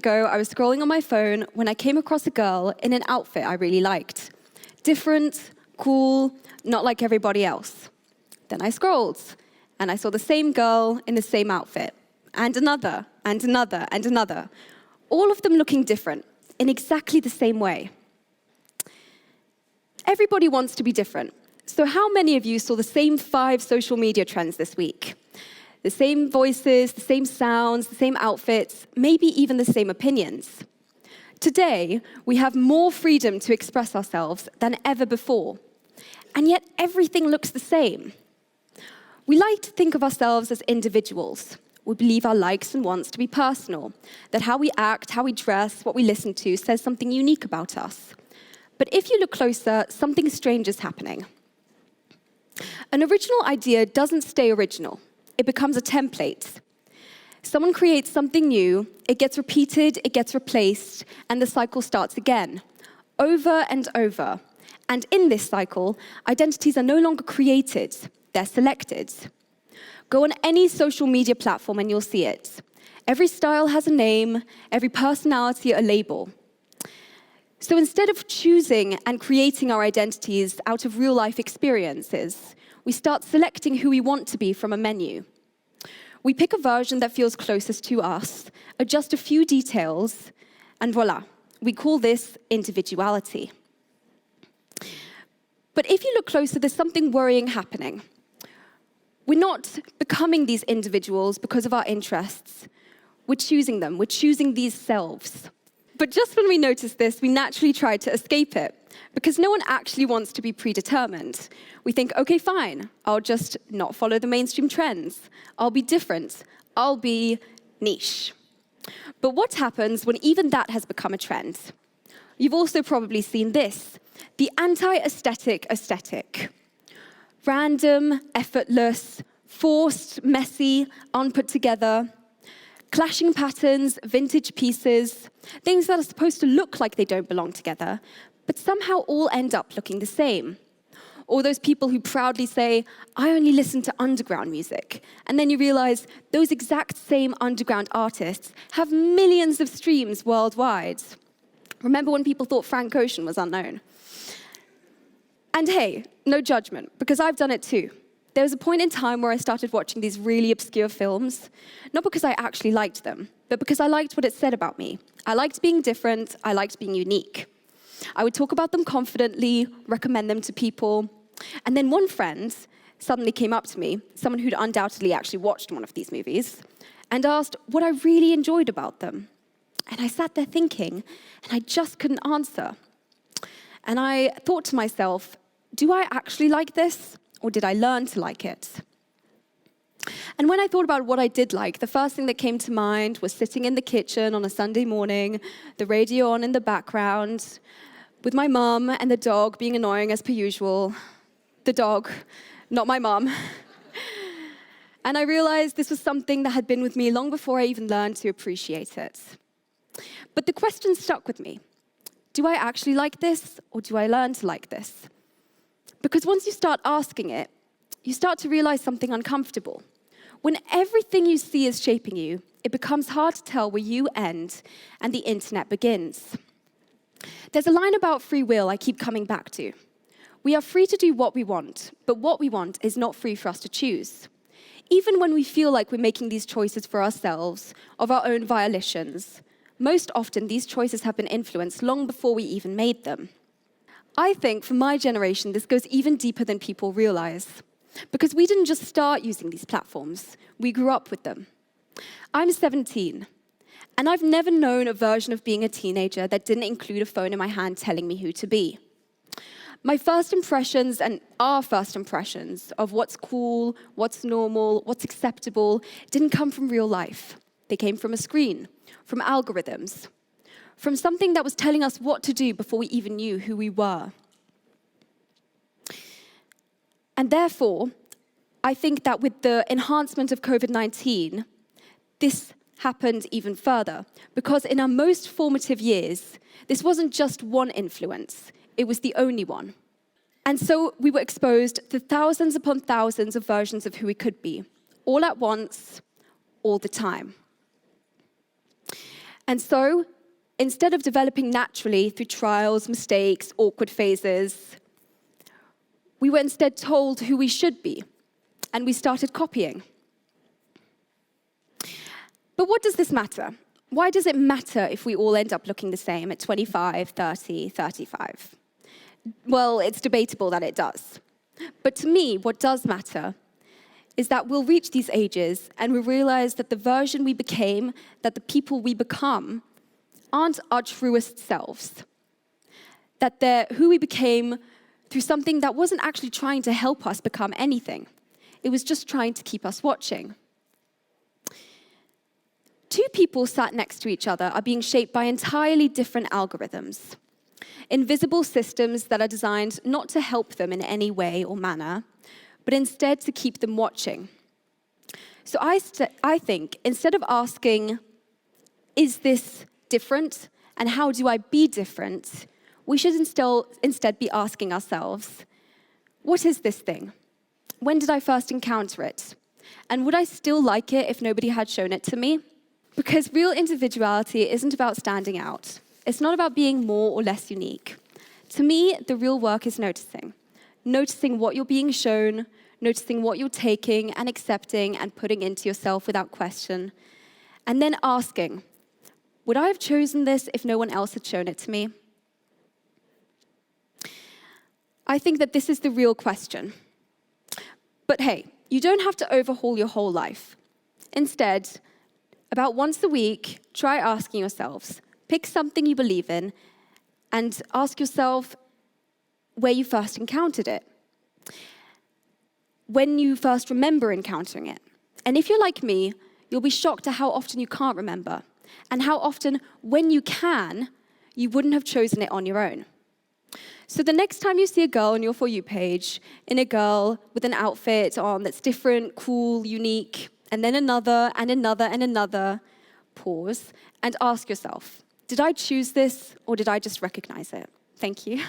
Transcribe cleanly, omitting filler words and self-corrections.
ago, I was scrolling on my phone when I came across a girl in an outfit I really liked. Different, cool, not like everybody else. Then I scrolled, and I saw the same girl in the same outfit, and another, and another, and another. All of them looking different, in exactly the same way. Everybody wants to be different. So how many of you saw the same 5 social media trends this week? The same voices, the same sounds, the same outfits, maybe even the same opinions. Today, we have more freedom to express ourselves than ever before. And yet everything looks the same. We like to think of ourselves as individuals. We believe our likes and wants to be personal, that how we act, how we dress, what we listen to says something unique about us. But if you look closer, something strange is happening. An original idea doesn't stay original. It becomes a template. Someone creates something new, it gets repeated, it gets replaced, and the cycle starts again, over and over. And in this cycle, identities are no longer created, they're selected. Go on any social media platform and you'll see it. Every style has a name, every personality a label. So instead of choosing and creating our identities out of real-life experiences, we start selecting who we want to be from a menu. We pick a version that feels closest to us, adjust a few details, and voila, we call this individuality. But if you look closer, there's something worrying happening. We're not becoming these individuals because of our interests. We're choosing them, we're choosing these selves. But just when we notice this, we naturally try to escape it, because no one actually wants to be predetermined. We think, okay, fine, I'll just not follow the mainstream trends. I'll be different. I'll be niche. But what happens when even that has become a trend? You've also probably seen this, the anti-aesthetic aesthetic. Random, effortless, forced, messy, unput together. Clashing patterns, vintage pieces, things that are supposed to look like they don't belong together, but somehow all end up looking the same. Or those people who proudly say, I only listen to underground music. And then you realize those exact same underground artists have millions of streams worldwide. Remember when people thought Frank Ocean was unknown? And hey, no judgment, because I've done it too. There was a point in time where I started watching these really obscure films, not because I actually liked them, but because I liked what it said about me. I liked being different, I liked being unique. I would talk about them confidently, recommend them to people, and then one friend suddenly came up to me, someone who'd undoubtedly actually watched one of these movies, and asked what I really enjoyed about them. And I sat there thinking, and I just couldn't answer. And I thought to myself, do I actually like this? Or did I learn to like it? And when I thought about what I did like, the first thing that came to mind was sitting in the kitchen on a Sunday morning, the radio on in the background, with my mum and the dog being annoying as per usual. The dog, not my mum. And I realized this was something that had been with me long before I even learned to appreciate it. But the question stuck with me. Do I actually like this, or do I learn to like this? Because once you start asking it, you start to realize something uncomfortable. When everything you see is shaping you, it becomes hard to tell where you end and the internet begins. There's a line about free will I keep coming back to. We are free to do what we want, but what we want is not free for us to choose. Even when we feel like we're making these choices for ourselves, of our own volitions, most often these choices have been influenced long before we even made them. I think for my generation, this goes even deeper than people realize. Because we didn't just start using these platforms, we grew up with them. I'm 17, and I've never known a version of being a teenager that didn't include a phone in my hand telling me who to be. My first impressions and our first impressions of what's cool, what's normal, what's acceptable, didn't come from real life. They came from a screen, from algorithms, from something that was telling us what to do before we even knew who we were. And therefore, I think that with the enhancement of COVID-19, this happened even further. Because in our most formative years, this wasn't just one influence, it was the only one. And so we were exposed to thousands upon thousands of versions of who we could be, all at once, all the time. And so, instead of developing naturally through trials, mistakes, awkward phases, we were instead told who we should be, and we started copying. But what does this matter? Why does it matter if we all end up looking the same at 25, 30, 35? Well, it's debatable that it does. But to me, what does matter is that we'll reach these ages and we realize that the version we became, that the people we become, aren't our truest selves. That they're who we became through something that wasn't actually trying to help us become anything. It was just trying to keep us watching. Two people sat next to each other are being shaped by entirely different algorithms. Invisible systems that are designed not to help them in any way or manner, but instead to keep them watching. So I think, instead of asking, is this different, and how do I be different, we should instead be asking ourselves, what is this thing? When did I first encounter it? And would I still like it if nobody had shown it to me? Because real individuality isn't about standing out. It's not about being more or less unique. To me, the real work is noticing. Noticing what you're being shown, noticing what you're taking and accepting and putting into yourself without question. And then asking, would I have chosen this if no one else had shown it to me? I think that this is the real question. But hey, you don't have to overhaul your whole life. Instead, about once a week, try asking yourselves, pick something you believe in, and ask yourself where you first encountered it, when you first remember encountering it. And if you're like me, you'll be shocked at how often you can't remember, and how often, when you can, you wouldn't have chosen it on your own. So the next time you see a girl on your For You page, in a girl with an outfit on that's different, cool, unique, and then another, and another, and another, pause and ask yourself, did I choose this, or did I just recognize it? Thank you.